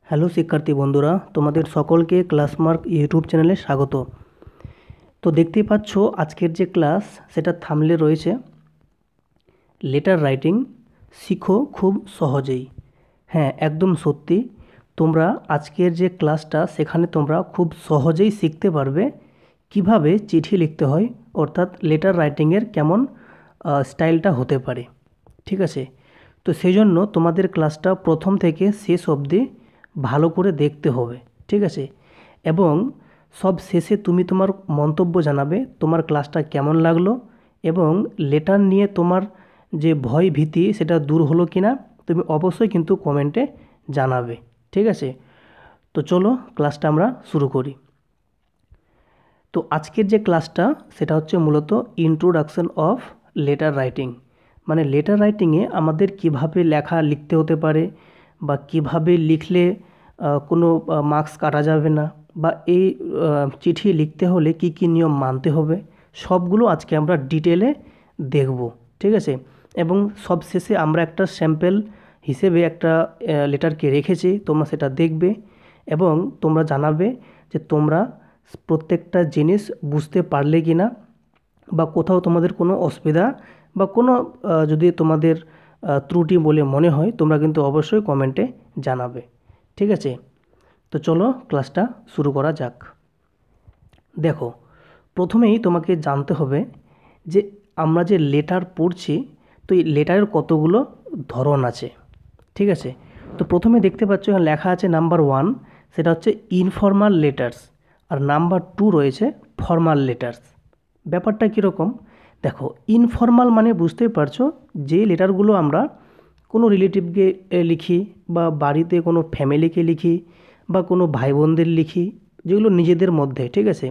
Hello শিক্ষার্থী বন্ধুরা, তোমাদের সকলকে ক্লাসমার্ক ইউটিউব চ্যানেলে স্বাগত। তো দেখতেই পাচ্ছ আজকের যে ক্লাস সেটা থাম্বনেলে রয়েছে লেটার রাইটিং শিখো খুব সহজেই। হ্যাঁ, একদম সত্যি। তোমরা আজকের যে ক্লাসটা সেখানে তোমরা খুব সহজেই শিখতে পারবে কিভাবে চিঠি লিখতে হয়, অর্থাৎ লেটার রাইটিংয়ের কেমন স্টাইলটা হতে পারে। ঠিক আছে, তো সেই জন্য তোমাদের ক্লাসটা প্রথম থেকে শেষ অবধি ভালো করে দেখতে হবে। ঠিক আছে, এবং সব শেষে তুমি তোমার মন্তব্য জানাবে তোমার ক্লাসটা কেমন লাগলো, এবং লেটার নিয়ে তোমার যে ভয় ভীতি সেটা দূর হলো কি না তুমি অবশ্যই কিন্তু কমেন্টে জানাবে। ঠিক আছে, তো চলো ক্লাসটা আমরা শুরু করি। তো আজকের যে ক্লাসটা সেটা হচ্ছে মূলত ইন্ট্রোডাকশন অফ লেটার রাইটিং, মানে লেটার রাইটিংয়ে আমাদের কিভাবে লেখা লিখতে হতে পারে, বা কিভাবে লিখলে কোনো মার্কস কাটা যাবে না, বা এই চিঠি লিখতে হলে কি কি নিয়ম মানতে হবে, সবগুলো আজকে আমরা ডিটেলে দেখব। ঠিক আছে, এবং সব শেষে আমরা একটা স্যাম্পল হিসেবে একটা লেটারকে রেখেছি, তোমরা সেটা দেখবে এবং তোমরা জানাবে যে তোমরা প্রত্যেকটা জিনিস বুঝতে পারলে কি না, বা কোথাও তোমাদের কোনো অসুবিধা বা কোনো যদি তোমাদের ত্রুটি বলে মনে হয় তোমরা কিন্তু অবশ্যই কমেন্টে জানাবে। ঠিক আছে, তো চলো ক্লাসটা শুরু করা যাক। দেখো, প্রথমেই তোমাকে জানতে হবে যে আমরা যে লেটার পড়ছি, তো এই লেটারের কতগুলো ধরন আছে। ঠিক আছে, তো প্রথমে দেখতে পাচ্ছ এখানে লেখা আছে নাম্বার 1, সেটা হচ্ছে ইনফর্মাল লেটার্স, আর নাম্বার 2 রয়েছে ফর্মাল লেটার্স। ব্যাপারটা কীরকম দেখো, ইনফর্মাল মানে বুঝতেই পারছো যে লেটারগুলো আমরা কোনো রিলেটিভকে লিখি, বা বাড়িতে কোনো ফ্যামিলিকে লিখি, বা কোনো ভাই বোনদের লিখি, যেগুলো নিজেদের মধ্যে। ঠিক আছে,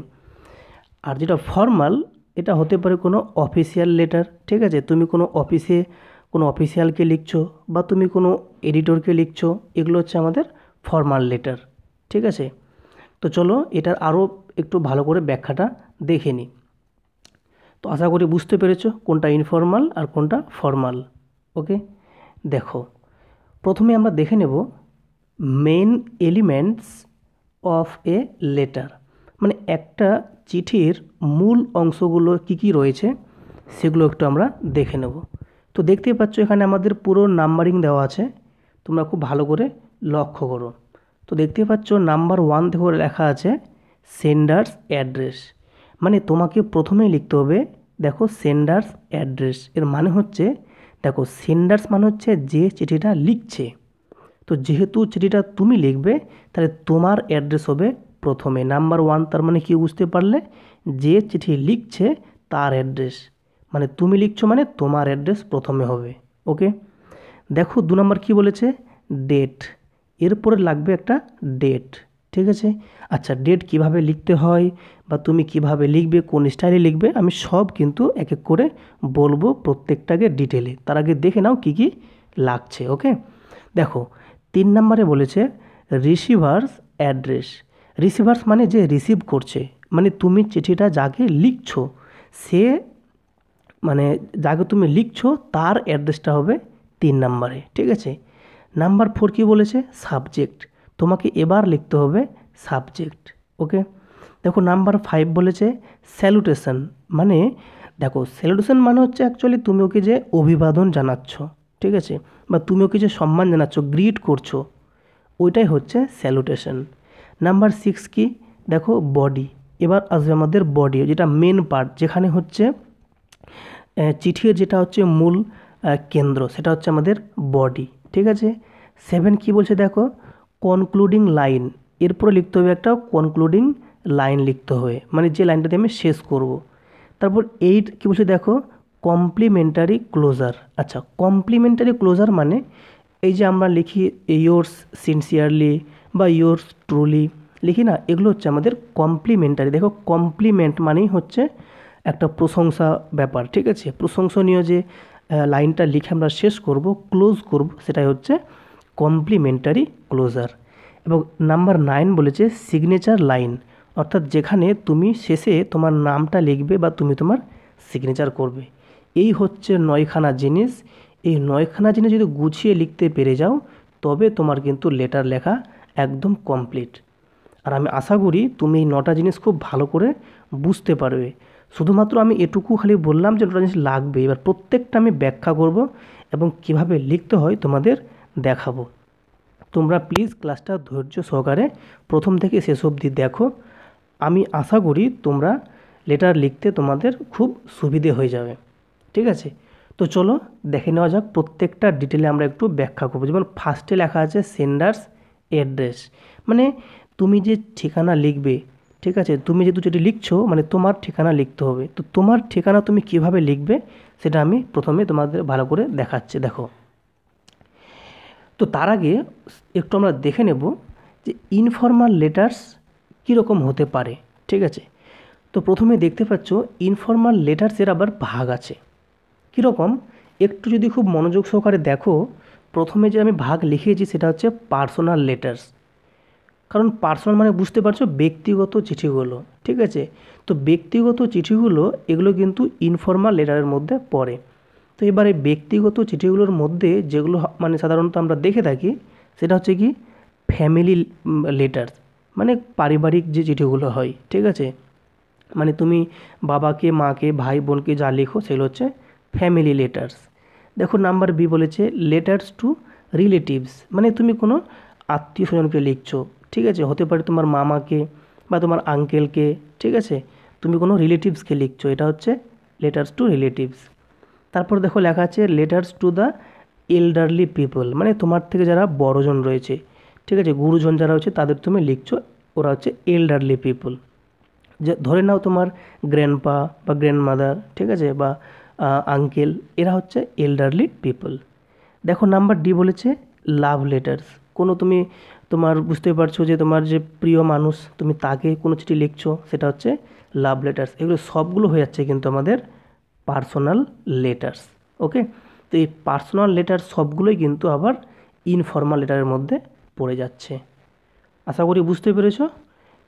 আর যেটা ফর্মাল এটা হতে পারে কোনো অফিসিয়াল লেটার। ঠিক আছে, তুমি কোনো অফিসে কোনো অফিসিয়ালকে লিখছো, বা তুমি কোনো এডিটরকে লিখছো, এগুলো হচ্ছে আমাদের ফর্মাল লেটার। ঠিক আছে, তো চলো এটার আরও একটু ভালো করে ব্যাখ্যাটা দেখে নিই। তো আশা করি বুঝতে পেরেছো কোনটা ইনফর্মাল আর কোনটা ফর্মাল। ওকে, দেখো প্রথমে আমরা দেখে নেব main elements of a letter, মানে একটা চিঠির মূল অংশগুলো কি কি রয়েছে সেগুলো একটু আমরা দেখে নেব। তো দেখতেই পাচ্ছ এখানে আমাদের পুরো নাম্বারিং দেওয়া আছে, তোমরা খুব ভালো করে লক্ষ্য করো। তো দেখতেই পাচ্ছ নাম্বার 1 থেকে লেখা আছে সেন্ডার্স অ্যাড্রেস, মানে তোমাকে প্রথমেই লিখতে হবে দেখো সেন্ডার্স অ্যাড্রেস। এর মানে হচ্ছে দেখো সেন্ডার্স মানে হচ্ছে যে চিঠিটা লিখছে, তো যেহেতু চিঠিটা তুমি লিখবে তাহলে তোমার অ্যাড্রেস হবে প্রথমে নাম্বার 1। তার মানে কি বুঝতে পারলে, যে চিঠি লিখছে তার অ্যাড্রেস, মানে তুমি লিখছো মানে তোমার অ্যাড্রেস প্রথমে হবে। ওকে, দেখো 2 নম্বর কী বলেছে, ডেট, এরপরে লাগবে একটা ডেট। ঠিক আছে, আচ্ছা ডেট কিভাবে লিখতে হয়, বা তুমি কিভাবে লিখবে, কোন স্টাইলে লিখবে, আমি সব কিন্তু এক এক করে বলবো প্রত্যেকটাকে ডিটেলে। তার আগে দেখে নাও কি কি লাগছে। ওকে, দেখো 3 নম্বরে বলেছে রিসিভার্স অ্যাড্রেস। রিসিভার্স মানে যে রিসিভ করছে, মানে তুমি চিঠিটা যাকে লিখছো সে, মানে যাকে তুমি লিখছো তার অ্যাড্রেসটা হবে 3 নম্বরে। ঠিক আছে, নাম্বার 4 কী বলেছে, সাবজেক্ট, তোমাকে এবার লিখতে হবে সাবজেক্ট। ওকে, দেখো নাম্বার 5 বলেছে স্যালুটেশন, মানে দেখো স্যালুটেশন মানে হচ্ছে অ্যাকচুয়ালি তুমি ওকে যে অভিবাদন জানাচ্ছ, ঠিক আছে, বা তুমি ওকে যে সম্মান জানাচ্ছ, গ্রিট করছো, ওইটাই হচ্ছে স্যালুটেশন। নাম্বার 6 কি, দেখো বডি, এবার আসবে আমাদের বডি, যেটা মেন পার্ট, যেখানে হচ্ছে চিঠির যেটা হচ্ছে মূল কেন্দ্র, সেটা হচ্ছে আমাদের বডি। ঠিক আছে, 7 কি বলছে দেখো কনক্লুডিং লাইন, এরপরে লিখতে হবে একটা কনক্লুডিং লাইন লিখতে হবে, মানে যে লাইনটাতে আমি শেষ করব। তারপর 8 কি বলছে দেখো কমপ্লিমেন্টারি ক্লোজার। আচ্ছা, কমপ্লিমেন্টারি ক্লোজার মানে এই যে আমরা লিখি ইয়োর্স সিনসিয়ারলি বা ইয়োর্স ট্রুলি লিখি না, এগুলো হচ্ছে আমাদের কমপ্লিমেন্টারি। দেখো কমপ্লিমেন্ট মানেই হচ্ছে একটা প্রশংসা ব্যাপার। ঠিক আছে, প্রশংসনীয় যে লাইনটা লিখে আমরা শেষ করব, ক্লোজ করব, সেটাই হচ্ছে কমপ্লিমেন্টারি ক্লোজার। এবং নাম্বার 9 বলেছে সিগনেচার লাইন, অর্থাৎ যেখানে তুমি শেষে তোমার নামটা লিখবে বা তুমি তোমার সিগনেচার করবে। এই হচ্ছে 9খানা জিনিস। এই 9খানা জিনিস যদি গুছিয়ে লিখতে পেরে যাও তবে তোমার কিন্তু লেটার লেখা একদম কমপ্লিট। আর আমি আশা করি তুমি এই 9টা জিনিস খুব ভালো করে বুঝতে পারবে। শুধুমাত্র আমি এটুকু খালি বললাম যে 9টা জিনিস লাগবে, এবার প্রত্যেকটা আমি ব্যাখ্যা করব এবং কিভাবে লিখতে হয় তোমাদের দেখাবো। তোমরা প্লিজ ক্লাসটা ধৈর্য সহকারে প্রথম থেকে শেষ অবধি দেখো। আমি আশা করি তোমরা লেটার লিখতে তোমাদের খুব সুবিধে হয়ে যাবে। ঠিক আছে, তো চলো দেখে নেওয়া যাক, প্রত্যেকটা ডিটেলে আমরা একটু ব্যাখ্যা করবো। যেমন ফার্স্টে লেখা আছে সেন্ডার্স অ্যাড্রেস, মানে তুমি যে ঠিকানা লিখবে, ঠিক আছে, তুমি যেহেতু যেটি লিখছো মানে তোমার ঠিকানা লিখতে হবে, তো তোমার ঠিকানা তুমি কিভাবে লিখবে সেটা আমি প্রথমে তোমাদের ভালো করে দেখাচ্ছি। দেখো, তো তার আগে একটু আমরা দেখে নেব যে ইনফর্মাল লেটার্স কীরকম হতে পারে। ঠিক আছে, তো প্রথমে দেখতে পাচ্ছ ইনফর্মাল লেটার্সের আবার ভাগ আছে। কীরকম, একটু যদি খুব মনোযোগ সহকারে দেখো, প্রথমে যে আমি ভাগ লিখিয়েছি সেটা হচ্ছে পার্সোনাল লেটার্স। কারণ পার্সোনাল মানে বুঝতে পারছো ব্যক্তিগত চিঠিগুলো। ঠিক আছে, তো ব্যক্তিগত চিঠিগুলো এগুলো কিন্তু ইনফর্মাল লেটারের মধ্যে পড়ে। তো এবারে ব্যক্তিগত চিঠিগুলোর মধ্যে যেগুলো মানে সাধারণত আমরা দেখে থাকি সেটা হচ্ছে কি ফ্যামিলি লেটার, মানে পারিবারিক যে চিঠিগুলো হয়। ঠিক আছে, মানে তুমি বাবাকে, মাকে, ভাই বোনকে যা লেখো সেগুলো হচ্ছে ফ্যামিলি লেটার্স। দেখো নাম্বার বি বলেছে লেটার্স টু রিলেটিভস, মানে তুমি কোনো আত্মীয় স্বজনকে লিখছো। ঠিক আছে, হতে পারে তোমার মামাকে বা তোমার আঙ্কেলকে। ঠিক আছে, তুমি কোনো রিলেটিভসকে লিখছো, এটা হচ্ছে লেটার্স টু রিলেটিভস। তারপর দেখো লেখা আছে letters to the elderly people, মানে তোমার থেকে যারা বড়জন রয়েছে, ঠিক আছে, গুরুজন যারা হচ্ছে তাদের তুমি লিখছো, ওরা হচ্ছে এল্ডারলি পিপল। যে ধরে নাও তোমার গ্র্যান্ডপা বা গ্র্যান্ডমাদার, ঠিক আছে, বা আঙ্কেল, এরা হচ্ছে এল্ডারলি পিপল। দেখো নাম্বার ডি বলেছে লাভ লেটার্স, কোনো তুমি তোমার বুঝতে পারছো যে তোমার যে প্রিয় মানুষ তুমি তাকে কোনো চিঠি লিখছো, সেটা হচ্ছে লাভ লেটার্স। এগুলো সবগুলো হয়ে যাচ্ছে কিন্তু আমাদের পার্সোনাল লেটার্স। ওকে, তো এই পার্সোনাল লেটার সবগুলোই কিন্তু আবার ইনফর্মাল লেটারের মধ্যে পড়ে যাচ্ছে। আশা করি বুঝতে পেরেছো।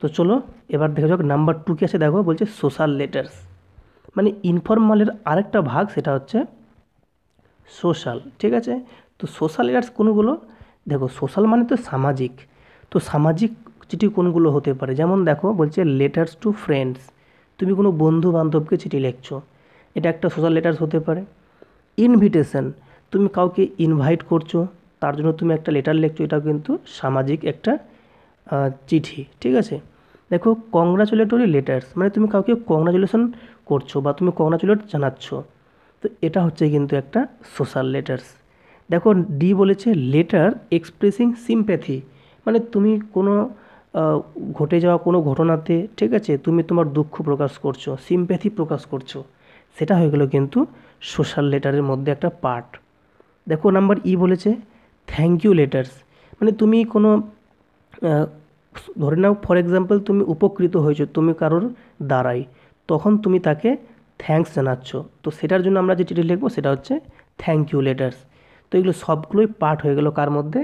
তো চলো এবার দেখা যাক নাম্বার 2 কি আছে। দেখো বলছে সোশ্যাল লেটার্স, মানে ইনফর্মালের আরেকটা ভাগ, সেটা হচ্ছে সোশ্যাল। ঠিক আছে, তো সোশ্যাল লেটার্স কোনগুলো, দেখো সোশ্যাল মানে তো সামাজিক, তো সামাজিক চিঠি কোনগুলো হতে পারে, যেমন দেখো বলছে লেটার্স টু ফ্রেন্ডস, তুমি কোনো বন্ধু বান্ধবকে চিঠি লিখছো, এটা একটা সোশ্যাল লেটার্স হতে পারে। ইনভিটেশন, তুমি কাউকে ইনভাইট করছো, তার জন্য তুমি একটা লেটার লিখছো, এটাও কিন্তু সামাজিক একটা চিঠি। ঠিক আছে, দেখো কংগ্রাচুলেটরি লেটার্স, মানে তুমি কাউকে কংগ্রাচুলেশন করছো বা তুমি কংগ্রাচুলেট জানাচ্ছ, তো এটা হচ্ছে কিন্তু একটা সোশ্যাল লেটার্স। দেখো ডি বলেছে লেটার এক্সপ্রেসিং সিম্প্যাথি, মানে তুমি কোনো ঘটে যাওয়া কোনো ঘটনাতে, ঠিক আছে, তুমি তোমার দুঃখ প্রকাশ করছো, সিম্প্যাথি প্রকাশ করছো, সেটা হয়ে গেলো কিন্তু সোশ্যাল লেটারের মধ্যে একটা পার্ট। দেখো নাম্বার ই বলেছে থ্যাংক ইউ লেটার্স, মানে তুমি কোনো ধরে নাও ফর এক্সাম্পল তুমি উপকৃত হয়েছো তুমি কারোর দ্বারাই, তখন তুমি তাকে থ্যাঙ্কস জানাচ্ছ, তো সেটার জন্য আমরা যে চিঠি লিখবো সেটা হচ্ছে থ্যাংক ইউ লেটার্স। তো এগুলো সবগুলোই পার্ট হয়ে গেল কার মধ্যে,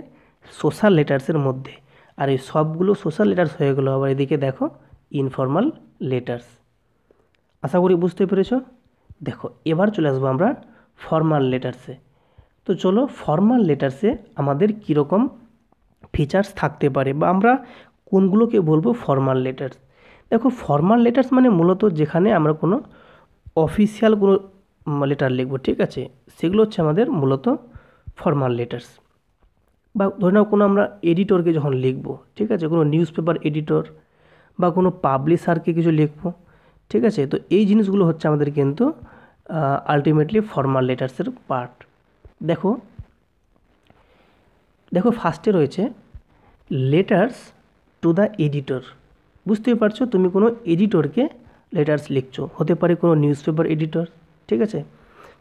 সোশ্যাল লেটার্সের মধ্যে। আর এই সবগুলো সোশ্যাল লেটার্স হয়ে গেলো আবার এদিকে দেখো ইনফর্মাল লেটার্স। আশা করি বুঝতে পেরেছো। দেখো এবার চলে আসবো আমরা ফর্মাল লেটার্সে। তো চলো ফর্মাল লেটার্সে আমাদের কীরকম ফিচার্স থাকতে পারে বা আমরা কোনগুলোকে বলবো ফর্মাল লেটার্স। দেখো ফর্মাল লেটার্স মানে মূলত যেখানে আমরা কোনো অফিসিয়াল কোনো লেটার লিখবো, ঠিক আছে, সেগুলো হচ্ছে আমাদের মূলত ফর্মাল লেটার্স। বা ধরে নাও কোনো আমরা এডিটরকে যখন লিখবো, ঠিক আছে, কোনো নিউজ পেপার এডিটর বা কোনো পাবলিশারকে কিছু লিখবো, ঠিক আছে, তো এই জিনিসগুলো হচ্ছে আমাদের কিন্তু আলটিমেটলি ফর্মাল লেটার্সের পার্ট। দেখো দেখো ফার্স্টে রয়েছে লেটার্স টু দ্য এডিটর, বুঝতেই পারছো তুমি কোনো এডিটরকে লেটার্স লিখছো, হতে পারে কোনো নিউজ পেপার এডিটর। ঠিক আছে,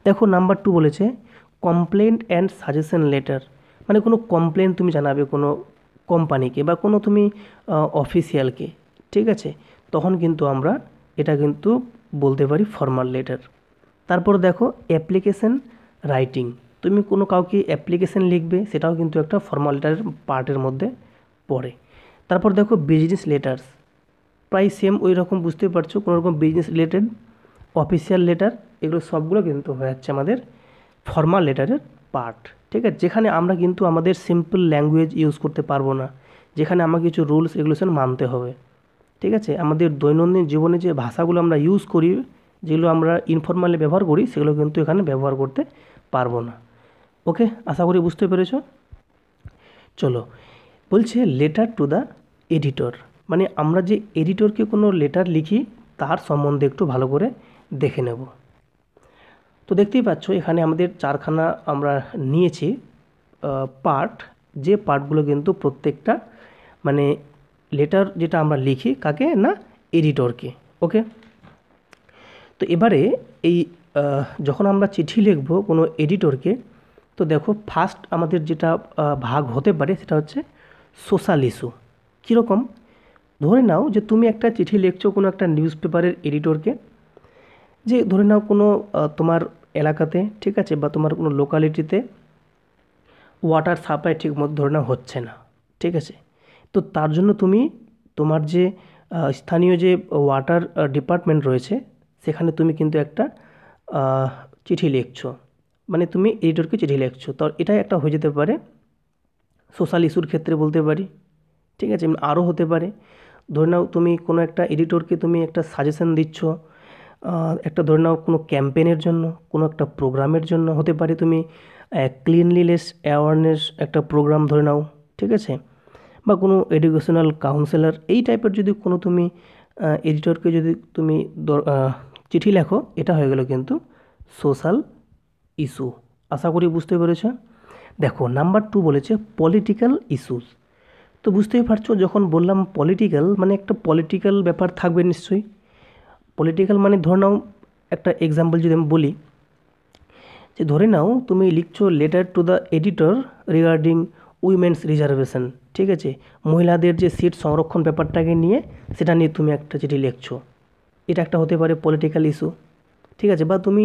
দেখো নাম্বার 2 বলেছে কমপ্লেন্ট অ্যান্ড সাজেশন লেটার, মানে কোনো কমপ্লেন তুমি জানাবে কোনো কোম্পানিকে বা কোনো তুমি অফিসিয়ালকে, ঠিক আছে, তখন কিন্তু আমরা এটা কিন্তু বলতে পারি ফর্মাল লেটার। তারপর দেখো অ্যাপ্লিকেশন রাইটিং, তুমি কোনো কাউকে অ্যাপ্লিকেশন লিখবে, সেটাও কিন্তু একটা ফর্মাল লেটারের পার্টের মধ্যে পড়ে। তারপর দেখো বিজনেস লেটার্স, প্রায় সেম ওই রকম, বুঝতে পারছো, কোনো রকম বিজনেস রিলেটেড অফিসিয়াল লেটার, এগুলো সবগুলো কিন্তু হয়ে যাচ্ছে আমাদের ফর্মাল লেটারের পার্ট। ঠিক আছে, যেখানে আমরা কিন্তু আমাদের সিম্পল ল্যাঙ্গুয়েজ ইউজ করতে পারবো না, যেখানে আমাকে কিছু রুলস রেগুলেশন মানতে হবে। ঠিক আছে, আমাদের দৈনন্দিন জীবনে যে ভাষাগুলো আমরা ইউজ করি, যেগুলো আমরা ইনফর্মালি ব্যবহার করি, সেগুলো কিন্তু এখানে ব্যবহার করতে পারবো না। ওকে, আশা করি বুঝতে পেরেছো। চলো, বলছে লেটার টু দ্য এডিটর, মানে আমরা যে এডিটরকে কোনো লেটার লিখি তার সম্বন্ধে একটু ভালো করে দেখে নেব। তো দেখতেই পাচ্ছ এখানে আমাদের চারখানা আমরা নিয়েছি পার্ট, যে পার্টগুলো কিন্তু প্রত্যেকটা মানে লেটার যেটা আমরা লিখি কাকে না, এডিটরকে। ওকে, তো এবারে এই যখন আমরা চিঠি লিখব কোনো এডিটরকে, তো দেখো ফার্স্ট আমাদের যেটা ভাগ হতে পারে সেটা হচ্ছে সোশ্যাল ইস্যু। কীরকম, ধরে নাও যে তুমি একটা চিঠি লিখছো কোনো একটা নিউজ পেপারের এডিটরকে, যে ধরে নাও কোনো তোমার এলাকাতে, ঠিক আছে, বা তোমার কোনো লোকালিটিতে ওয়াটার সাপ্লাই ঠিক মতো ধরে নাও হচ্ছে না, ঠিক আছে। তো তার জন্য তুমি তোমার যে স্থানীয় যে ওয়াটার ডিপার্টমেন্ট রয়েছে সেখানে তুমি কিন্তু একটা চিঠি লিখছো, মানে তুমি এডিটরকে চিঠি লিখছো। তো এটাই একটা হয়ে যেতে পারে সোশ্যাল ইস্যুর ক্ষেত্রে বলতে পারি, ঠিক আছে। আরও হতে পারে, ধরে নাও তুমি কোনো একটা এডিটরকে তুমি একটা সাজেশন দিচ্ছ, একটা ধরে নাও কোনো ক্যাম্পেনের জন্য, কোনো একটা প্রোগ্রামের জন্য হতে পারে, তুমি ক্লিনলিনেস অ্যাওয়ারনেস একটা প্রোগ্রাম ধরে নাও, ঠিক আছে, বা কোনো এডুকেশনাল কাউন্সিলর, এই টাইপের যদি কোনো তুমি এডিটরকে যদি তুমি চিঠি লেখো, এটা হয়ে গেল কিন্তু সোশ্যাল ইস্যু। আশা করি বুঝতে পেরেছো। দেখো নাম্বার 2 বলেছে পলিটিক্যাল ইস্যুস। তো বুঝতেই পারছো, যখন বললাম পলিটিক্যাল মানে একটা পলিটিক্যাল ব্যাপার থাকবে নিশ্চয়ই। পলিটিক্যাল মানে ধরে নাও একটা এক্সাম্পল যদি আমি বলি, যে ধরে নাও তুমি লিখছো letter to the editor regarding women's reservation, ঠিক আছে, মহিলাদের যে সিট সংরক্ষণ ব্যাপারটাকে নিয়ে, সেটা নিয়ে তুমি একটা চিঠি লিখছো, এটা একটা হতে পারে পলিটিক্যাল ইস্যু, ঠিক আছে। বা তুমি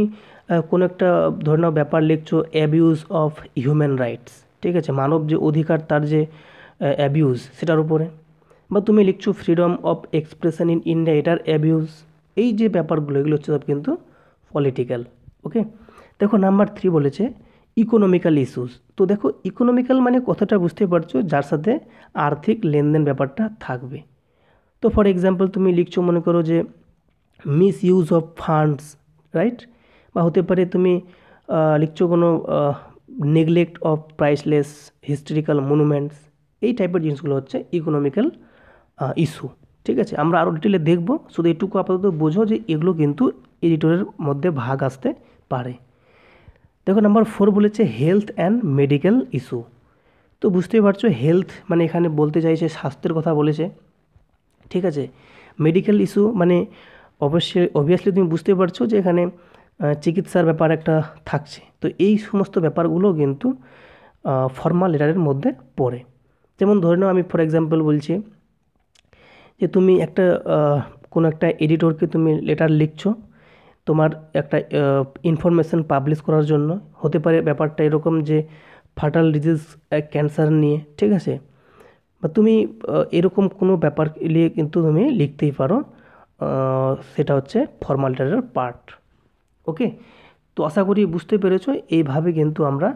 কোনো একটা ধরে নাও ব্যাপার লিখছো অ্যাবিউজ অফ হিউম্যান রাইটস, ঠিক আছে, মানব যে অধিকার তার যে অ্যাবিউজ সেটার উপরে। বা তুমি লিখছো freedom of expression in India, এটার অ্যাবিউজ। এই যে ব্যাপারগুলো এগুলো হচ্ছে সব কিন্তু পলিটিক্যাল। ওকে, দেখো নাম্বার 3 বলেছে ইকোনমিক্যাল ইস্যুস। তো দেখো ইকোনমিক্যাল মানে কথাটা বুঝতে পারছো, যার সাথে আর্থিক লেনদেন ব্যাপারটা থাকবে। তো ফর এক্সাম্পল তুমি লিখছো মনে করো যে miss use of funds, right, বা হতে পারে তুমি লিখছো কোনো neglect of priceless historical monuments, এই টাইপের জিনিসগুলো হচ্ছে ইকোনমিক্যাল ইস্যু, ঠিক আছে। আমরা আরও ডিটেলে দেখব, শুধু এটুকু আপাতত বোঝো যে এগুলো কিন্তু এডিটরের মধ্যে ভাগ আসতে পারে। দেখো নাম্বার 4 বলেছে হেলথ অ্যান্ড মেডিকেল ইস্যু। তো বুঝতেই পারছো হেলথ মানে এখানে বলতে চাইছে স্বাস্থ্যের কথা বলেছে, ঠিক আছে। মেডিকেল ইস্যু মানে অবভিয়াসলি তুমি বুঝতে পারছো যে এখানে চিকিৎসার ব্যাপার একটা থাকছে। তো এই সমস্ত ব্যাপারগুলো কিন্তু ফর্মাল লেটারের মধ্যে পড়ে। যেমন ধরে নাও আমি ফর এক্সাম্পল বলছি যে তুমি একটা কোনো একটা এডিটরকে তুমি লেটার লিখছো তোমার একটা ইনফরমেশান পাবলিশ করার জন্য, হতে পারে ব্যাপারটা এরকম যে ফাটাল ডিজিজ ক্যান্সার নিয়ে, ঠিক আছে, বা তুমি এরকম কোনো ব্যাপার নিয়ে কিন্তু তুমি লিখতেই পারো, সেটা হচ্ছে ফর্মাল লেটারের পার্ট। ওকে, তো আশা করি বুঝতে পেরেছো। এইভাবে কিন্তু আমরা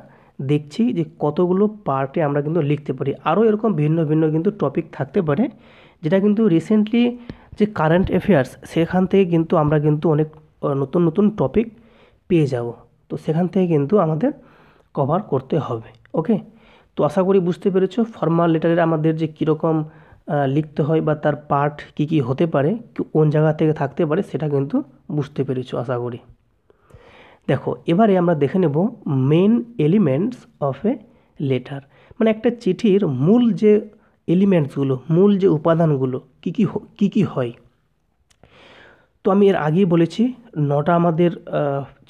দেখছি যে কতগুলো পার্টে আমরা কিন্তু লিখতে পারি। আরও এরকম ভিন্ন ভিন্ন কিন্তু টপিক থাকতে পারে, যেটা কিন্তু রিসেন্টলি যে কারেন্ট অ্যাফেয়ার্স সেখান থেকে কিন্তু আমরা কিন্তু অনেক নতুন নতুন টপিক পেয়ে যাব। তো সেখান থেকে কিন্তু আমাদের কভার করতে হবে। ওকে, তো আশা করি বুঝতে পেরেছো ফর্মাল লেটারের আমাদের যে কীরকম লিখতে হয় বা তার পার্ট কী কী হতে পারে, কোন জায়গা থেকে থাকতে পারে, সেটা কিন্তু বুঝতে পেরেছো আশা করি। দেখো এবারে আমরা দেখে নেব main elements of a letter, মানে একটা চিঠির মূল যে এলিমেন্টসগুলো, মূল যে উপাদানগুলো কী কী হয়। তো আমি এর আগেই বলেছি 9টা আমাদের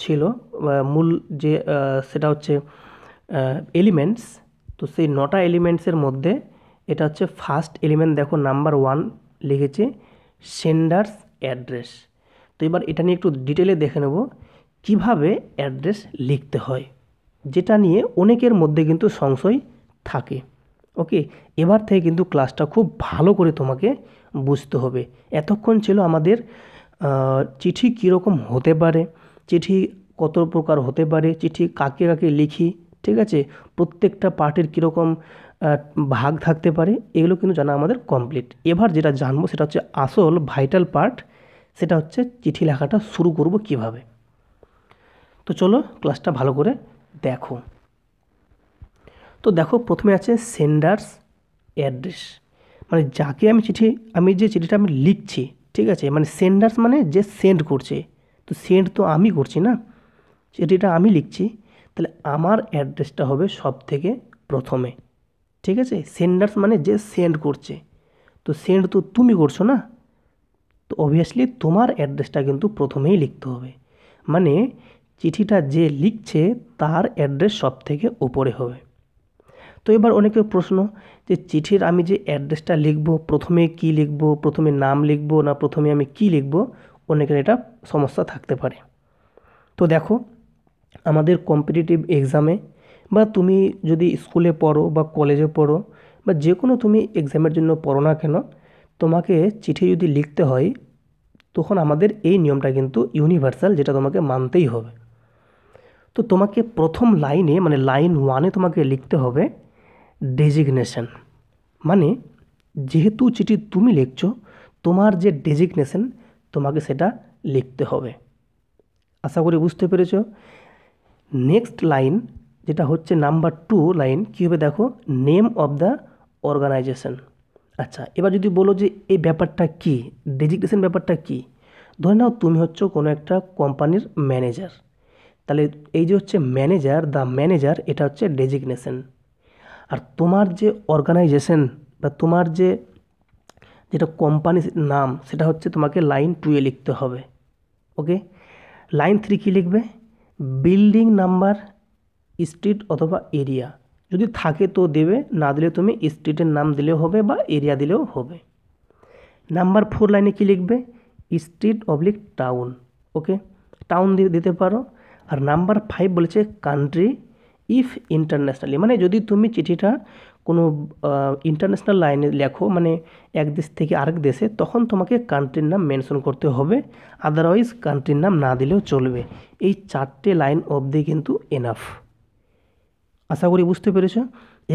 ছিল মূল যে সেটা হচ্ছে এলিমেন্টস। তো সেই 9টা এলিমেন্টসের মধ্যে এটা হচ্ছে ফার্স্ট এলিমেন্ট। দেখো নাম্বার 1 লিখেছে সেন্ডার্স অ্যাড্রেস। তো এবার এটা নিয়ে একটু ডিটেলে দেখে নেব কিভাবে অ্যাড্রেস লিখতে হয়, যেটা নিয়ে অনেকের মধ্যে কিন্তু সংশয় থাকে। ওকে, এবার থেকে কিন্তু ক্লাসটা খুব ভালো করে তোমাকে বুঝতে হবে। এতক্ষণ ছিল আমাদের চিঠি কীরকম হতে পারে, চিঠি কত প্রকার হতে পারে, চিঠি কাকে কাকে লিখি, ঠিক আছে, প্রত্যেকটা পার্টের কীরকম ভাগ থাকতে পারে, এগুলো কিন্তু জানা আমাদের কমপ্লিট। এবার যেটা জানবো সেটা হচ্ছে আসল ভাইটাল পার্ট, সেটা হচ্ছে চিঠি লেখাটা শুরু করব কিভাবে। তো চলো ক্লাসটা ভালো করে দেখো। তো দেখো প্রথমে আছে সেন্ডার্স অ্যাড্রেস, মানে যাকে আমি যে চিঠিটা আমি লিখছি, ঠিক আছে, মানে সেন্ডার্স মানে যে সেন্ড করছে, তো সেন্ড তো আমি করছি না, চিঠিটা আমি লিখছি, তাহলে আমার অ্যাড্রেসটা হবে সব থেকে প্রথমে, ঠিক আছে। সেন্ডার্স মানে যে সেন্ড করছে, তো সেন্ড তো তুমি করছো না, তো অবভিয়াসলি তোমার অ্যাড্রেসটা কিন্তু প্রথমেই লিখতে হবে, মানে চিঠিটা যে লিখছে তার অ্যাড্রেস সব থেকে উপরে হবে। তো এবার অনেকের প্রশ্ন যে চিঠির আমি যে অ্যাড্রেসটা লিখব, প্রথমে কি লিখব, প্রথমে নাম লিখব না প্রথমে আমি কি লিখব, অনেকের এটা সমস্যা থাকতে পারে। তো দেখো আমাদের কম্পিটিটিভ এক্সামে বা তুমি যদি স্কুলে পড়ো বা কলেজে পড়ো বা যে কোনো তুমি এক্সামের জন্য পড়ো না কেন, তোমাকে চিঠি যদি লিখতে হয় তখন আমাদের এই নিয়মটা কিন্তু ইউনিভার্সাল, যেটা তোমাকে মানতেই হবে। তো তোমাকে প্রথম লাইনে মানে লাইন 1-এ তোমাকে লিখতে হবে ডেজিগনেশন, মানে যেহেতু চিঠি তুমি লিখছো তোমার যে ডেজিগনেশন তোমাকে সেটা লিখতে হবে। আশা করি বুঝতে পেরেছো। নেক্সট লাইন যেটা হচ্ছে নাম্বার 2 লাইন কী হবে দেখো, নেম অফ দ্য অর্গানাইজেশন। আচ্ছা এবার যদি বলো যে এই ব্যাপারটা কি, ডেজিগনেশন ব্যাপারটা কি, ধরে নাও তুমি হচ্ছে কোনো একটা কোম্পানির ম্যানেজার, তাহলে এই যে হচ্ছে ম্যানেজার, দ্য ম্যানেজার, এটা হচ্ছে ডেজিগনেশন। আর তোমার যে অর্গানাইজেশন বা তোমার যেটা কোম্পানির নাম সেটা হচ্ছে তোমাকে লাইন 2-এ লিখতে হবে। ওকে, লাইন 3 কী লিখবে, বিল্ডিং নাম্বার, স্ট্রিট অথবা এরিয়া, যদি থাকে তো দেবে, না দিলে তুমি স্ট্রিটের নাম দিলেও হবে বা এরিয়া দিলেও হবে। নাম্বার 4 লাইনে কী লিখবে, স্ট্রিট অবলিক টাউন, ওকে, টাউন দিতে পারো। আর নাম্বার 5 বলেছে কান্ট্রি ইফ ইন্টারন্যাশনালি, মানে যদি তুমি চিঠিটা কোনো ইন্টারন্যাশনাল লাইনে লেখো, মানে এক দেশ থেকে আরেক দেশে, তখন তোমাকে কান্ট্রির নাম মেনশন করতে হবে, আদারওয়াইজ কান্ট্রির নাম না দিলেও চলবে। এই 4টে লাইন অবধি কিন্তু এনাফ। আশা করি বুঝতে পেরেছো।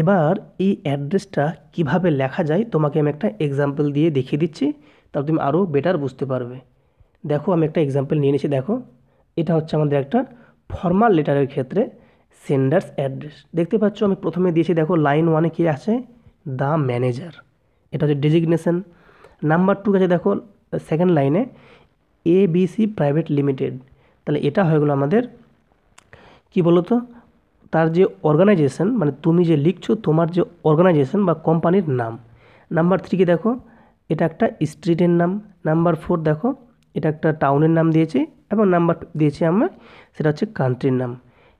এবার এই অ্যাড্রেসটা কিভাবে লেখা যায় তোমাকে আমি একটা এক্সাম্পল দিয়ে দেখিয়ে দিচ্ছি, তাহলে তুমি আরও বেটার বুঝতে পারবে। দেখো আমি একটা এক্সাম্পল নিয়ে নিয়েছি, দেখো এটা হচ্ছে আমাদের একটা ফর্মাল লেটারের ক্ষেত্রে সেন্ডার্স অ্যাড্রেস। দেখতে পাচ্ছ আমি প্রথমে দিয়েছি, দেখো লাইন 1-এ কী আছে, দ্য ম্যানেজার, এটা হচ্ছে ডেজিগনেশন। নাম্বার 2 আছে দেখো সেকেন্ড লাইনে ABC প্রাইভেট লিমিটেড, তাহলে এটা হয়ে গেলো আমাদের কি বলো তো, তার যে অর্গানাইজেশন, মানে তুমি যে লিখছো তোমার যে অর্গানাইজেশন বা কোম্পানির নাম। নাম্বার 3 দেখো এটা একটা স্ট্রিটের নাম। নাম্বার 4 দেখো এটা একটা টাউনের নাম দিয়েছি, এবং নাম্বার দিয়েছি আমরা সেটা হচ্ছে কান্ট্রির নাম,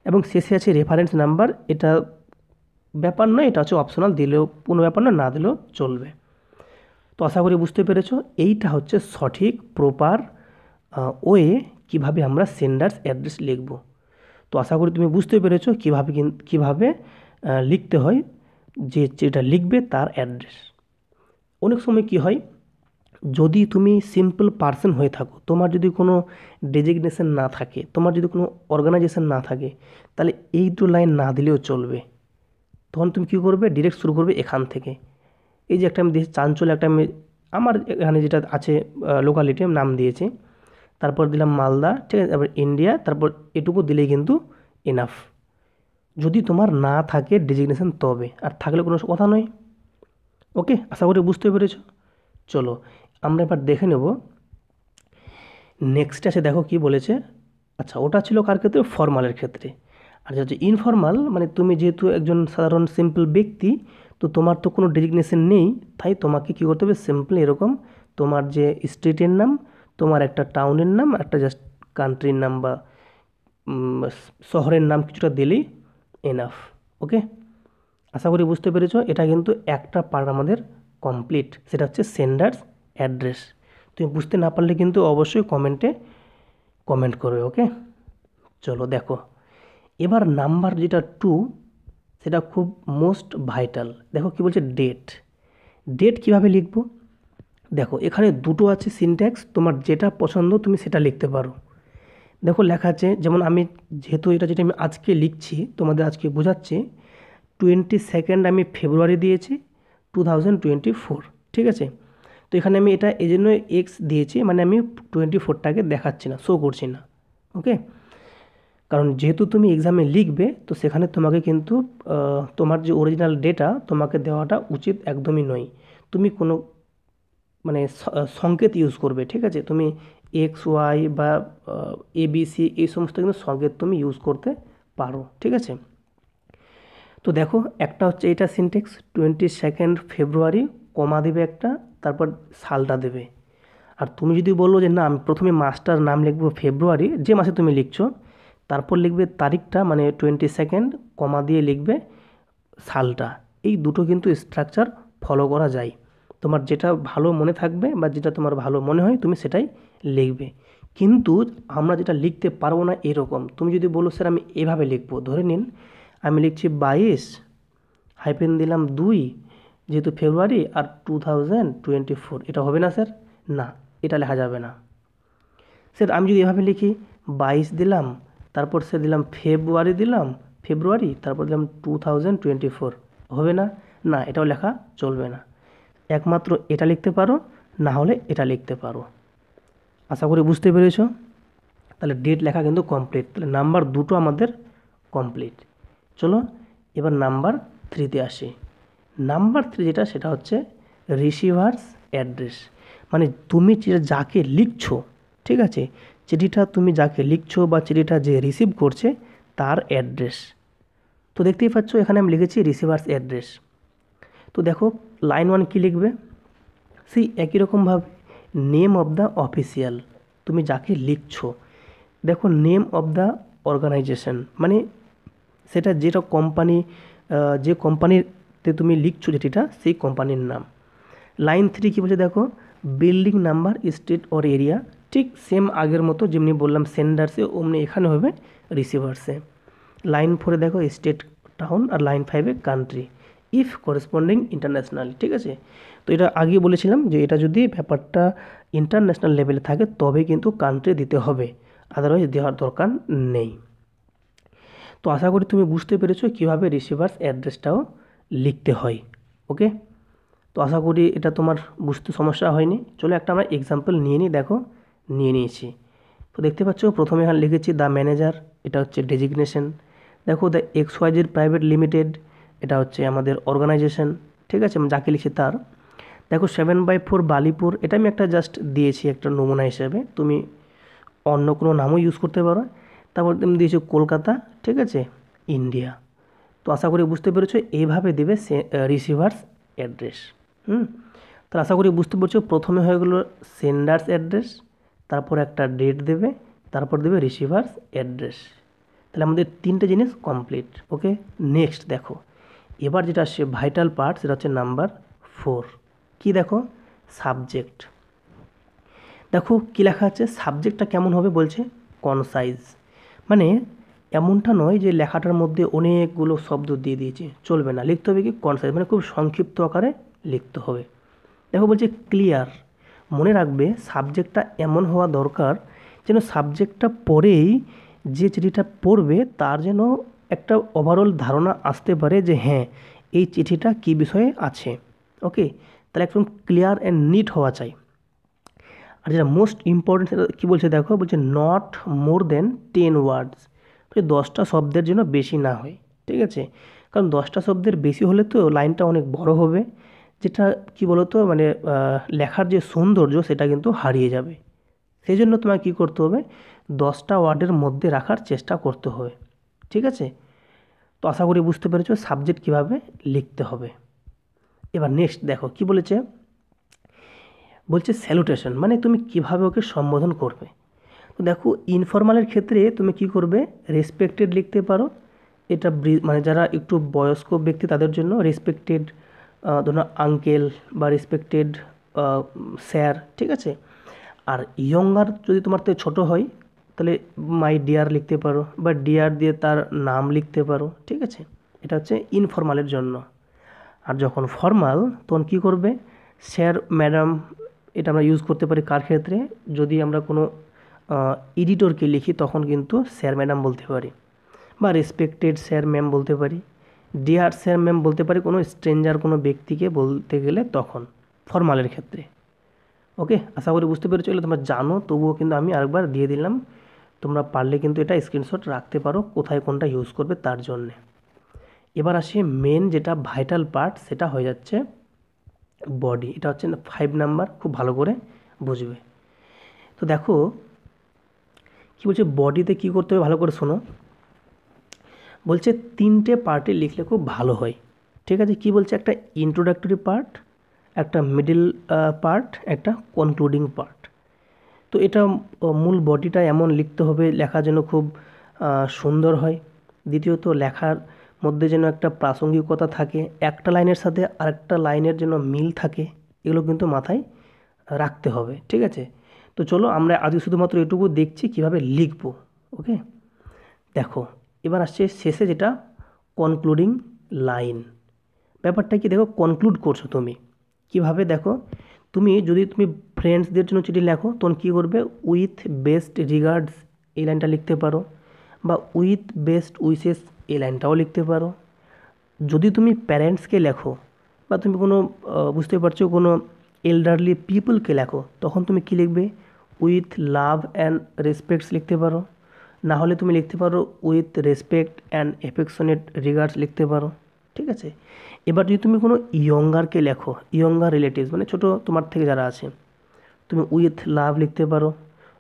এবং শেষে আছে রেফারেন্স নাম্বার। এটা ব্যাপার নয়, এটা হচ্ছে অপশনাল, দিলেও কোনো ব্যাপার নয়, না দিলেও চলবে। তো আশা করি বুঝতে পেরেছো, এইটা হচ্ছে সঠিক প্রপার ওয়ে কীভাবে আমরা সেন্ডার্স অ্যাড্রেস লিখব। তো আশা করি তুমি বুঝতে পেরেছো কীভাবে লিখতে হয়, যেটা লিখবে তার অ্যাড্রেস। অনেক সময় কি হয়, যদি তুমি সিম্পল পার্সন হয়ে থাকো, তোমার যদি কোনো ডেজিগনেশন না থাকে, তোমার যদি কোনো অর্গানাইজেশন না থাকে, তাহলে এই 2 লাইন না দিলেও চলবে। তখন তুমি কী করবে, ডিরেক্ট শুরু করবে এখান থেকে। এই যে একটা আমি দিয়েছি চাঞ্চল, একটা আমি আমার এখানে যেটা আছে লোকালিটি নাম দিয়েছি, তারপর দিলাম মালদা, ঠিক আছে, তারপর ইন্ডিয়া, তারপর এটুকু দিলেই কিন্তু এনাফ। যদি তোমার না থাকে ডেজিগনেশন তবে, আর থাকলে কোনো কথা নয়। ওকে, আশা করি বুঝতে পেরেছো। চলো আমরা এবার দেখে নেব নেক্সট আছে, দেখো কি বলেছে। আচ্ছা ওটা ছিল কার ক্ষেত্রে, ফর্মালের ক্ষেত্রে। আর যেটা হচ্ছে ইনফর্মাল, মানে তুমি যেহেতু একজন সাধারণ সিম্পল ব্যক্তি, তো তোমার তো কোনো ডেজিগনেশন নেই, তাই তোমাকে কী করতে হবে, সিম্পল এরকম তোমার যে স্ট্রিটের নাম, তোমার একটা টাউনের নাম, একটা জাস্ট কান্ট্রির নাম বা শহরের নাম কিছুটা দিলেই এনাফ। ওকে, আশা করি বুঝতে পেরেছো। এটা কিন্তু একটা পার্ট আমাদের কমপ্লিট, সেটা হচ্ছে সেন্ডার্স অ্যাড্রেস। তুমি বুঝতে না পারলে কিন্তু অবশ্যই কমেন্টে কমেন্ট করবে। ওকে, চলো দেখো এবার নাম্বার যেটা 2, সেটা খুব মোস্ট ভাইটাল। দেখো কি বলছে, ডেট। ডেট কীভাবে লিখব, দেখো এখানে দুটো আছে সিনট্যাক্স, তোমার যেটা পছন্দ তুমি সেটা লিখতে পারো। দেখো লেখা আছে, যেমন আমি যেহেতু যেটা আমি আজকে লিখছি তোমাদের আজকে বোঝাচ্ছি, 22 আমি ফেব্রুয়ারি দিয়েছি 2024, ঠিক আছে। তো এখানে আমি এটা এই জন্য এক্স দিয়েছি, মানে আমি 24টাকে দেখাচ্ছি না, শো করছি না, ওকে। কারণ যেহেতু তুমি এক্সামে লিখবে, তো সেখানে তোমাকে কিন্তু তোমার যে অরিজিনাল ডেটা তোমাকে দেওয়াটা উচিত একদমই নয়। তুমি কোনো মানে সংকেত ইউজ করবে, ঠিক আছে। তুমি এক্স ওয়াই বা এবিসি এই সমস্ত কিন্তু সংকেত তুমি ইউজ করতে পারো, ঠিক আছে। তো দেখো, একটা হচ্ছে এটা সিনটেক্স 22 ফেব্রুয়ারি, কমা দেবে একটা, তারপর সালটা দেবে। আর তুমি যদি বলো যে না, আমি প্রথমে মাসটার নাম লিখবো ফেব্রুয়ারি, যে মাসে তুমি লিখছো, তারপর লিখবে তারিখটা, মানে 22, কমা দিয়ে লিখবে সালটা। এই দুটো কিন্তু স্ট্রাকচার ফলো করা যায়। তোমার যেটা ভালো মনে থাকবে বা যেটা তোমার ভালো মনে হয় তুমি সেটাই লিখবে। কিন্তু আমরা যেটা লিখতে পারবো না এরকম, তুমি যদি বলো স্যার আমি এভাবে লিখবো, ধরে নিন আমি লিখছি 22 হাইপেন দিলাম 2, যেহেতু ফেব্রুয়ারি, আর 2024, এটা হবে না স্যার, না, এটা লেখা যাবে না। স্যার আমি যদি এভাবে লিখি 22 দিলাম, তারপর স্যার দিলাম ফেব্রুয়ারি, তারপর দিলাম 2024, হবে না, না, এটাও লেখা চলবে না। একমাত্র এটা লিখতে পারো, না হলে এটা লিখতে পারো। আশা করি বুঝতে পেরেছো। তাহলে ডেট লেখা কিন্তু কমপ্লিট, তাহলে নাম্বার দুটো আমাদের কমপ্লিট। চলো এবার নাম্বার 3তে আসি। নাম্বার 3 যেটা, সেটা হচ্ছে রিসিভার্স অ্যাড্রেস। মানে তুমি যাকে লিখছো, ঠিক আছে, চিঠিটা তুমি যাকে লিখছো বা চিঠিটা যে রিসিভ করছে তার অ্যাড্রেস। তো দেখতেই পাচ্ছ এখানে আমি লিখেছি রিসিভার্স অ্যাড্রেস। তো দেখো লাইন 1 কী লিখবে, সেই একই রকমভাবে নেম অফ দ্য অফিসিয়াল, তুমি যাকে লিখছো। দেখো নেম অফ দ্য অর্গানাইজেশন, মানে সেটা যেটা কোম্পানি, যে কোম্পানিতে তুমি লিখছো যেটা, সেই কোম্পানির নাম। লাইন 3 কী বলছে দেখো, building number, street or area, ঠিক সেম আগের মতো যেমনি বললাম সেন্ডার্সে, অমনি এখানে হবে রিসিভার্সে। লাইন 4 দেখো স্টেট, টাউন, আর line 5 country, if corresponding international, ঠিক আছে। তো এটা আগে বলেছিলাম যে এটা যদি ব্যাপারটা ইন্টারন্যাশনাল লেভেলে থাকে তবে কিন্তু কান্ট্রি দিতে হবে, আদারওয়াইজ দেওয়ার দরকার নেই। তো আশা করি তুমি বুঝতে পেরেছো কীভাবে রিসিভার্স অ্যাড্রেসটাও লিখতে হয়, ওকে। তো আশা করি এটা তোমার বুঝতে সমস্যা হয়নি। চলো একটা আমরা এক্সাম্পল নিয়ে নিই, দেখো নিয়ে নিয়েছি। তো দেখতে পাচ্ছ প্রথমে এখানে লিখেছি দ্য ম্যানেজার, এটা হচ্ছে ডেজিগনেশন। দেখো দ্য XYZ প্রাইভেট লিমিটেড, এটা হচ্ছে আমাদের অর্গানাইজেশন, ঠিক আছে, আমি যাকে লিখছি তার। দেখো 7/4 বালিপুর, এটা আমি একটা জাস্ট দিয়েছি একটা নমুনা হিসেবে, তুমি অন্য কোনো নামও ইউজ করতে পারো। তারপর তুমি দিয়েছো কলকাতা, ঠিক আছে, ইন্ডিয়া। তো আশা করি বুঝতে পেরেছো এইভাবে দেবে রিসিভার্স অ্যাড্রেস। তো আশা করি বুঝতে পারছো, প্রথমে হয়ে গেলো সেন্ডার্স অ্যাড্রেস, তারপর একটা ডেট দেবে, তারপর দেবে রিসিভার্স অ্যাড্রেস। তাহলে আমাদের 3টে জিনিস কমপ্লিট, ওকে। নেক্সট দেখো, এবার যেটা আসছে ভাইটাল পার্ট, সেটা হচ্ছে নাম্বার 4। কি দেখো, সাবজেক্ট। দেখো কী লেখা আছে, সাবজেক্টটা কেমন হবে বলছে, কনসাইজ, মানে এমনটা নয় যে লেখাটার মধ্যে অনেকগুলো শব্দ দিয়ে দিয়েছে, চলবে না, লিখতে হবে কি কনসাইজ, মানে খুব সংক্ষিপ্ত আকারে লিখতে হবে। দেখো বলছে ক্লিয়ার, মনে রাখবে সাবজেক্টটা এমন হওয়া দরকার যেন সাবজেক্টটা পড়েই যে চিঠিটা পড়বে তার যেন একটা ওভারঅল ধারণা আসতে পারে যে হ্যাঁ এই চিঠিটা কী বিষয়ে আছে, ওকে। তাহলে একদম ক্লিয়ার অ্যান্ড নিট হওয়া চাই। আর যেটা মোস্ট ইম্পর্টেন্ট সেটা কী বলছে দেখো, বলছে নট মোর দেন 10 ওয়ার্ডস, বলছে 10টা শব্দের জন্য বেশি না হয়, ঠিক আছে। কারণ 10টা শব্দের বেশি হলে তো লাইনটা অনেক বড় হবে, যেটা কি বলতো মানে লেখার যে সৌন্দর্য সেটা কিন্তু হারিয়ে যাবে। সেই জন্য তোমাকে কী করতে হবে, 10টা ওয়ার্ডের মধ্যে রাখার চেষ্টা করতে হবে, ঠিক আছে। তো আশা করি বুঝতে পেরেছো সাবজেক্ট কীভাবে লিখতে হবে। এবার নেক্সট দেখো কি বলেছে, বলছে স্যালুটেশন, মানে তুমি কিভাবে ওকে সম্বোধন করবে। তো দেখো ইনফর্মালের ক্ষেত্রে তুমি কি করবে, রেসপেক্টেড লিখতে পারো, এটা মানে যারা একটু বয়স্ক ব্যক্তি তাদের জন্য রেসপেক্টেড, ধরুন আঙ্কেল বা রেসপেক্টেড স্যার, ঠিক আছে। আর ইয়ঙ্গার যদি তোমার থেকে ছোটো হয় তাহলে মাই ডিয়ার লিখতে পারো, বা ডিয়ার দিয়ে তার নাম লিখতে পারো, ঠিক আছে। এটা হচ্ছে ইনফর্মালের জন্য। আর যখন ফর্মাল তখন কী করবে, স্যার ম্যাডাম, এটা আমরা ইউজ করতে পারি কার ক্ষেত্রে, যদি আমরা কোনো এডিটরকে লিখি তখন কিন্তু স্যার ম্যাডাম বলতে পারি, বা রেসপেক্টেড স্যার ম্যাম বলতে পারি, ডিয়ার স্যার ম্যাম বলতে পারি কোনো স্ট্রেঞ্জার কোনো ব্যক্তিকে বলতে গেলে তখন ফর্মালের ক্ষেত্রে। ওকে, আশা করি বুঝতে পেরেছো। এগুলো তোমরা জানো, তবুও কিন্তু আমি আরেকবার দিয়ে দিলাম, তোমরা পারলে কিন্তু এটা স্ক্রিনশট রাখতে পারো কোথায় কোনটা ইউজ করবে তার জন্যে। এবার আসি মেন যেটা ভাইটাল পার্ট, সেটা হয়ে যাচ্ছে বডি। এটা হচ্ছে 5 নাম্বার, খুব ভালো করে বুঝবে। তো দেখো কী বলছে, বডিতে কী করতে হবে ভালো করে শোনো। বলছে 3টে পার্টে লিখলে খুব ভালো হয়। ঠিক আছে, কী বলছে, একটা ইন্ট্রোডাক্টরি পার্ট, একটা মিডল পার্ট, একটা কনক্লুডিং পার্ট। তো এটা মূল বডিটা এমন লিখতে হবে লেখা যেন খুব সুন্দর হয়। দ্বিতীয়ত লেখার মধ্যে যেন একটা প্রাসঙ্গিকতা থাকে, একটা লাইনের সাথে আরেকটা লাইনের যেন মিল থাকে, এগুলো কিন্তু মাথায় রাখতে হবে। ঠিক আছে, তো চলো আমরা আজকে শুধুমাত্র এটুকু দেখছি কিভাবে লিখব। ওকে, দেখো এবার আসছে শেষে যেটা কনক্লুডিং লাইন। ব্যাপারটা কি, দেখো কনক্লুড করছো তুমি কিভাবে, দেখো তুমি যদি তুমি ফ্রেন্ডসদের জন্য চিঠি লেখো তখন কী করবে, উইথ বেস্ট রিগার্ডস এই লাইনটা লিখতে পারো, বা উইথ বেস্ট উইশেস এই লাইনটাও লিখতে পারো। যদি তুমি প্যারেন্টসকে লেখো বা তুমি কোনো বুঝতে পারছো কোনো এল্ডারলি পিপলকে লেখো, তখন তুমি কী লিখবে, উইথ লাভ অ্যান্ড রেসপেক্টস লিখতে পারো। না হলে তুমি লিখতে পারো উইথ রেসপেক্ট অ্যান্ড এফেকশনেট রিগার্ডস লিখতে পারো। ঠিক আছে, এবার যদি তুমি কোনো ইয়ঙ্গারকে লেখো, ইয়ঙ্গার রিলেটিভস মানে ছোটো তোমার থেকে যারা আছে, তুমি উইথ লাভ লিখতে পারো,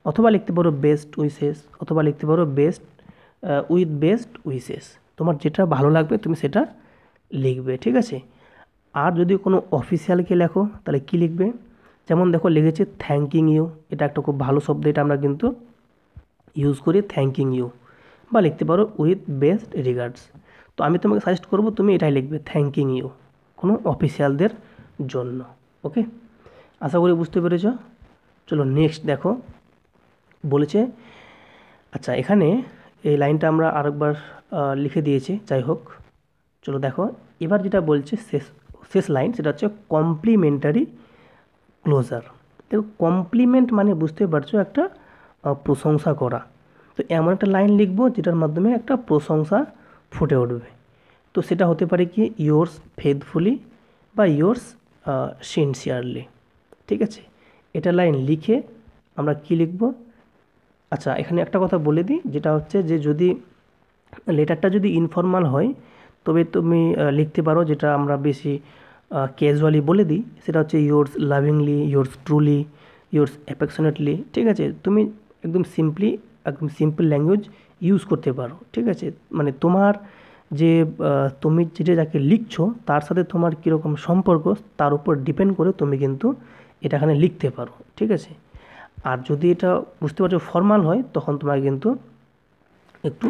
অথবা লিখতে পারো বেস্ট উইশেস, অথবা লিখতে পারো উইথ বেস্ট উইশেস। তোমার যেটা ভালো লাগবে তুমি সেটা লিখবে। ঠিক আছে, আর যদি কোনো অফিসিয়ালকে লেখো তাহলে কী লিখবে, যেমন দেখো লিখেছে থ্যাঙ্কিং ইউ, এটা একটা খুব ভালো শব্দ, এটা আমরা কিন্তু ইউজ করি থ্যাঙ্কিং ইউ, বা লিখতে পারো উইথ বেস্ট রিগার্ডস। তো আমি তোমাকে সাজেস্ট করব তুমি এটাই লিখবে থ্যাঙ্কিং ইউ কোনো অফিসিয়ালদের জন্য। ওকে, আশা করি বুঝতে পেরেছ। চলো নেক্সট দেখো বলেছে, আচ্ছা এখানে এই লাইনটা আমরা আরেকবার লিখে দিয়েছি, যাই হোক চলো দেখো এবার যেটা বলছে শেষ লাইন, সেটা হচ্ছে কমপ্লিমেন্টারি ক্লোজার। দেখো কমপ্লিমেন্ট মানে বুঝতে পারছো একটা প্রশংসা করা। তো এমন একটা লাইন লিখবো যেটার মাধ্যমে একটা প্রশংসা ফুটে উঠবে। তো সেটা হতে পারে কি, ইয়োর্স ফেথফুলি বা ইয়োর্স সিনসিয়ারলি। ঠিক আছে, এটা লাইন লিখে আমরা কি লিখব, আচ্ছা এখানে একটা কথা বলে দিই, যেটা হচ্ছে যে যদি লেটারটা যদি ইনফর্মাল হয় তবে তুমি লিখতে পারো, যেটা আমরা বেশি ক্যাজুয়ালি বলে দিই, সেটা হচ্ছে ইয়োর্স লাভিংলি, ইয়োর্স ট্রুলি, ইয়োর্স অ্যাফেকশনেটলি। ঠিক আছে, তুমি একদম সিম্পল ল্যাঙ্গুয়েজ ইউজ করতে পারো। ঠিক আছে, মানে তোমার যে তুমি যেটা যাকে লিখছো তার সাথে তোমার কীরকম সম্পর্ক তার উপর ডিপেন্ড করে তুমি কিন্তু এটা এখানে লিখতে পারো। ঠিক আছে, আর যদি এটা বুঝতে পারছো ফর্মাল হয় তখন তোমাকে কিন্তু একটু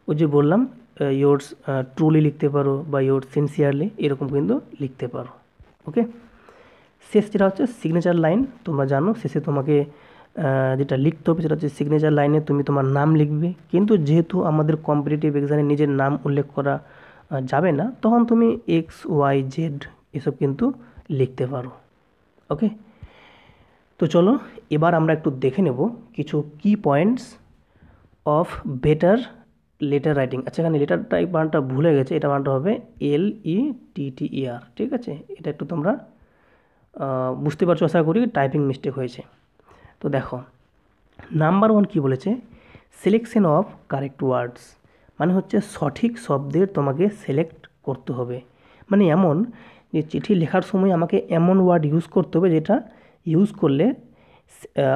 ওই যে বললাম ইয়োর্স ট্রুলি লিখতে পারো বা ইয়োর্স সিনসিয়ারলি এরকম কিন্তু লিখতে পারো। ওকে, শেষ যেটা হচ্ছে সিগনেচার লাইন, তোমরা জানো শেষে তোমাকে যেটা লিখতে হবে সেটা হচ্ছে সিগনেচার লাইনে তুমি তোমার নাম লিখবে, কিন্তু যেহেতু আমাদের কম্পিটিটিভ এক্সামে নিজের নাম উল্লেখ করা যাবে না, তখন তুমি XYZ এসব কিন্তু লিখতে পারো। ওকে, তো চলো এবার আমরা একটু দেখে নেব কিছু কি points of better letter writing. আচ্ছা এখানে লেটারটা এই বানানটা ভুলে গেছে, এটা বানানটা হবে LETTER। ঠিক আছে, এটা একটু তোমরা বুঝতে পারছো আশা করি, টাইপিং মিস্টেক হয়েছে। তো দেখো নাম্বার 1 কী বলেছে, সিলেকশন অফ কারেক্ট ওয়ার্ডস, মানে হচ্ছে সঠিক শব্দের তোমাকে সিলেক্ট করতে হবে। মানে এমন যে চিঠি লেখার সময় আমাকে এমন ওয়ার্ড ইউজ করতে হবে যেটা ইউজ করলে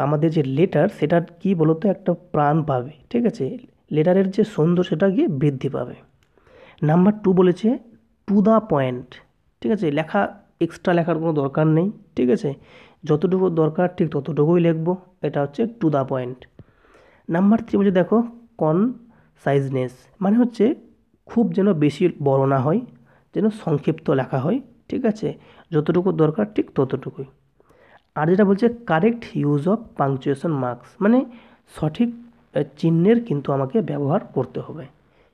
আমাদের যে লেটার সেটা কী বলতো একটা প্রাণ পাবে। ঠিক আছে, লেটারের যে সৌন্দর্য সেটা গিয়ে বৃদ্ধি পাবে। নাম্বার 2 বলেছে টু দ্য পয়েন্ট। ঠিক আছে, এক্সট্রা লেখার কোনো দরকার নেই। ঠিক আছে, যতটুকু দরকার ঠিক ততটুকুই লিখবো, এটা হচ্ছে টু দ্য পয়েন্ট। নাম্বার 3 বলছে দেখো কনসাইজনেস, মানে হচ্ছে খুব যেন বেশি বড় না হয়, যেন সংক্ষিপ্ত লেখা হয়। ঠিক আছে, যতটুকু দরকার ঠিক ততটুকুই। আর যেটা বলছে correct use of punctuation marks, মানে সঠিক চিহ্নের কিন্তু আমাকে ব্যবহার করতে হবে।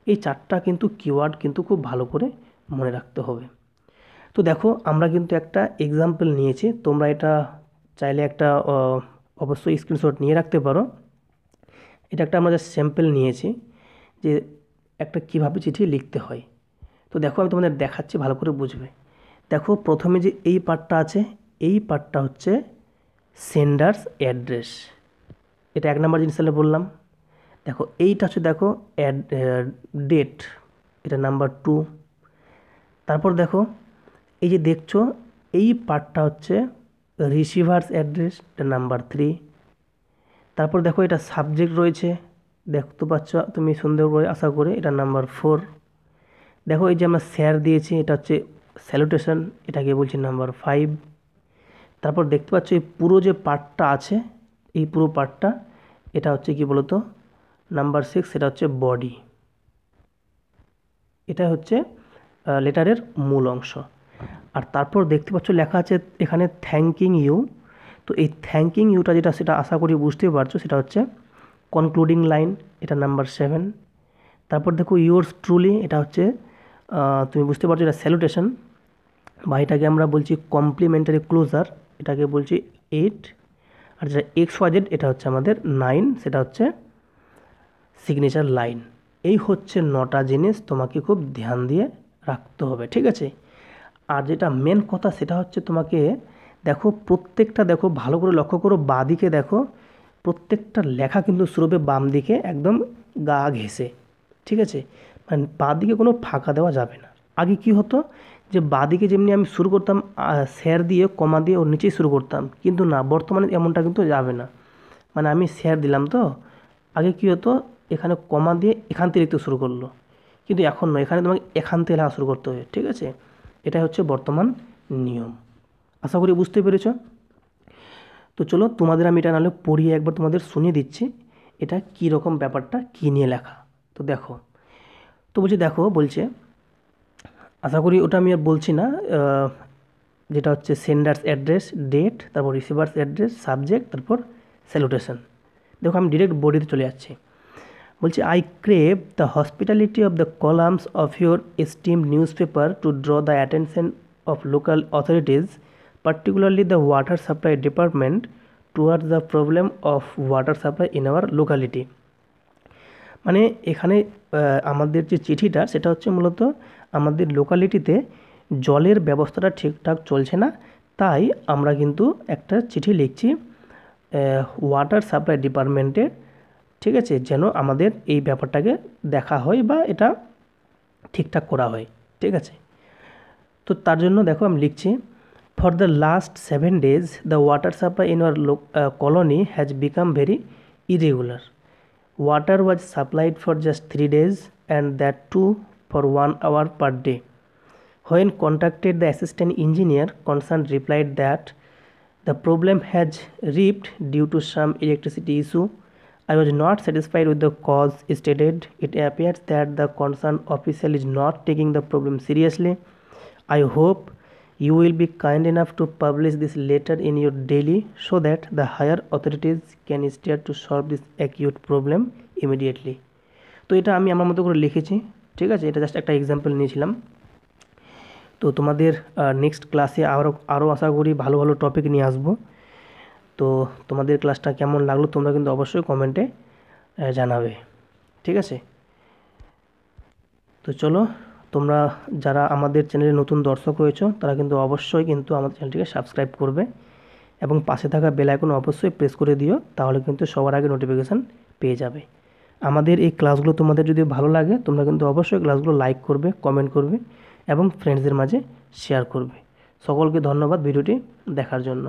এই 4টা কিন্তু কিওয়ার্ড কিন্তু খুব ভালো করে মনে রাখতে হবে। তো দেখো আমরা কিন্তু একটা এক্সাম্পল নিয়েছি, তোমরা এটা চাইলে একটা অবশ্যই স্ক্রিনশট নিয়ে রাখতে পারো। এটা একটা আমরা স্যাম্পল নিয়েছি যে একটা কীভাবে চিঠি লিখতে হয়। তো তো দেখো আমি তোমাদের দেখাচ্ছি, ভালো করে বুঝবে। দেখো প্রথমে যে এই পার্টটা আছে, এই পার্টটা হচ্ছে সেন্ডার্স অ্যাড্রেস, এটা 1 নম্বর জিনিস তাহলে বললাম। দেখো এইটা হচ্ছে, দেখো ডেট, এটা নাম্বার 2। তারপর দেখো এই যে দেখছো এই পার্টটা হচ্ছে রিসিভার্স অ্যাড্রেস, এটা নাম্বার 3। তারপর দেখো এটা সাবজেক্ট রয়েছে, দেখতে পাচ্ছ তুমি সুন্দর করে আশা করে, এটা নাম্বার 4। দেখো এই যে আমরা স্যার দিয়েছি, এটা হচ্ছে স্যালুটেশন, এটাকে বলছি নাম্বার 5। তারপর দেখতে পাচ্ছ এই পুরো যে পার্টটা আছে, এই পুরো পার্টটা, এটা হচ্ছে কি বলতো নাম্বার 6, এটা হচ্ছে বডি। এটা হচ্ছে লেটারের মূল অংশ। আর তারপর দেখতে পাচ্ছ লেখা আছে এখানে থ্যাঙ্কিং ইউ। তো এই থ্যাঙ্কিং ইউটা যেটা, সেটা আশা করি বুঝতেই পারছো, সেটা হচ্ছে কনক্লুডিং লাইন, এটা নাম্বার 7। তারপর দেখো ইয়োর্স ট্রুলি, এটা হচ্ছে তুমি বুঝতে পারছো এটা স্যালুটেশন, বা এটাকে আমরা বলছি কমপ্লিমেন্টারি ক্লোজার, এটাকে বলছি 8। আর যেটা XYZ, এটা হচ্ছে আমাদের 9, সেটা হচ্ছে সিগনেচার লাইন। এই হচ্ছে 9টা জিনিস তোমাকে খুব ধ্যান দিয়ে রাখতে হবে, ঠিক আছে। আর যেটা মেন কথা, সেটা হচ্ছে তোমাকে দেখো প্রত্যেকটা, দেখো ভালো করে লক্ষ্য করো, বাঁদিকে দেখো প্রত্যেকটা লেখা কিন্তু শুরু হবে বাম দিকে একদম গা ঘেঁষে, ঠিক আছে। মানে বাঁদিকে কোনো ফাঁকা দেওয়া যাবে না। আগে কি হতো যে বাঁদিকে যেমনি আমি শুরু করতাম স্যার দিয়ে, কমা দিয়ে ওর নিচেই শুরু করতাম, কিন্তু না, বর্তমানে এমনটা কিন্তু যাবে না। মানে আমি স্যার দিলাম, তো আগে কি হতো এখানে কমা দিয়ে এখান থেকে লিখতে শুরু করলো, কিন্তু এখন নয়, এখানে তোমাকে এখান থেকে লেখা শুরু করতে হবে, ঠিক আছে। এটাই হচ্ছে বর্তমান নিয়ম। আশা করি বুঝতে পেরেছো। তো চলো তোমাদের আমি এটা নাহলে পড়িয়ে একবার তোমাদের শুনিয়ে দিচ্ছি, এটা কী রকম ব্যাপারটা, কী নিয়ে লেখা। তো দেখো, তো বলছি, দেখো বলছে, আশা করি ওটা আমি আর বলছি না, যেটা হচ্ছে সেন্ডার্স অ্যাড্রেস, ডেট, তারপর রিসিভার্স অ্যাড্রেস, সাবজেক্ট, তারপর স্যালুটেশন। দেখো আমি ডিরেক্ট বডিতে চলে যাচ্ছি। বলছি, I crave the hospitality of the columns of your esteemed news paper two draw the attention of local authorities, particularly the water supply department, towards the problem of water supply in our locality. মানে এখানে আমাদের যে চিঠিটা, সেটা হচ্ছে মূলত আমাদের লোকালিটিতে জলের ব্যবস্থাটা ঠিকঠাক চলছে না, তাই আমরা কিন্তু একটা চিঠি লিখছি ওয়াটার সাপ্লাই ডিপার্টমেন্টে, ঠিক আছে, যেন আমাদের এই ব্যাপারটাকে দেখা হয় বা এটা ঠিকঠাক করা হয়, ঠিক আছে। তো তার জন্য দেখো আমি লিখছি, for the last 7 days the water supply in our colony has become very irregular. Water was supplied for just 3 days, and that too for 1 hour per day. When contacted, the assistant engineer concerned replied that the problem has reaped due to some electricity issue. I was not satisfied with the cause stated. It appears that the concerned official is not taking the problem seriously. I hope you will be kind enough to publish this letter in your daily so that the higher authorities can start to solve this acute problem immediately. তো এটা আমি আমার মতো করে লিখেছি, ঠিক আছে, এটা জাস্ট একটা এক্সাম্পল নিয়েছিলাম। তো তোমাদের নেক্সট ক্লাসে আরও আশা করি ভালো ভালো টপিক নিয়ে আসবো। তো তোমাদের ক্লাসটা কেমন লাগলো তোমরা কিন্তু অবশ্যই কমেন্টে জানাবে, ঠিক আছে। তো চলো, তোমরা যারা আমাদের চ্যানেলে নতুন দর্শক রয়েছো, তারা কিন্তু অবশ্যই কিন্তু আমাদের চ্যানেলটিকে সাবস্ক্রাইব করবে এবং পাশে থাকা বেল আইকন অবশ্যই প্রেস করে দিও, তাহলে কিন্তু সবার আগে নোটিফিকেশান পেয়ে যাবে। আমাদের এই ক্লাসগুলো তোমাদের যদি ভালো লাগে, তোমরা কিন্তু অবশ্যই ক্লাসগুলো লাইক করবে, কমেন্ট করবে এবং ফ্রেন্ডসদের মাঝে শেয়ার করবে। সকলকে ধন্যবাদ ভিডিওটি দেখার জন্য।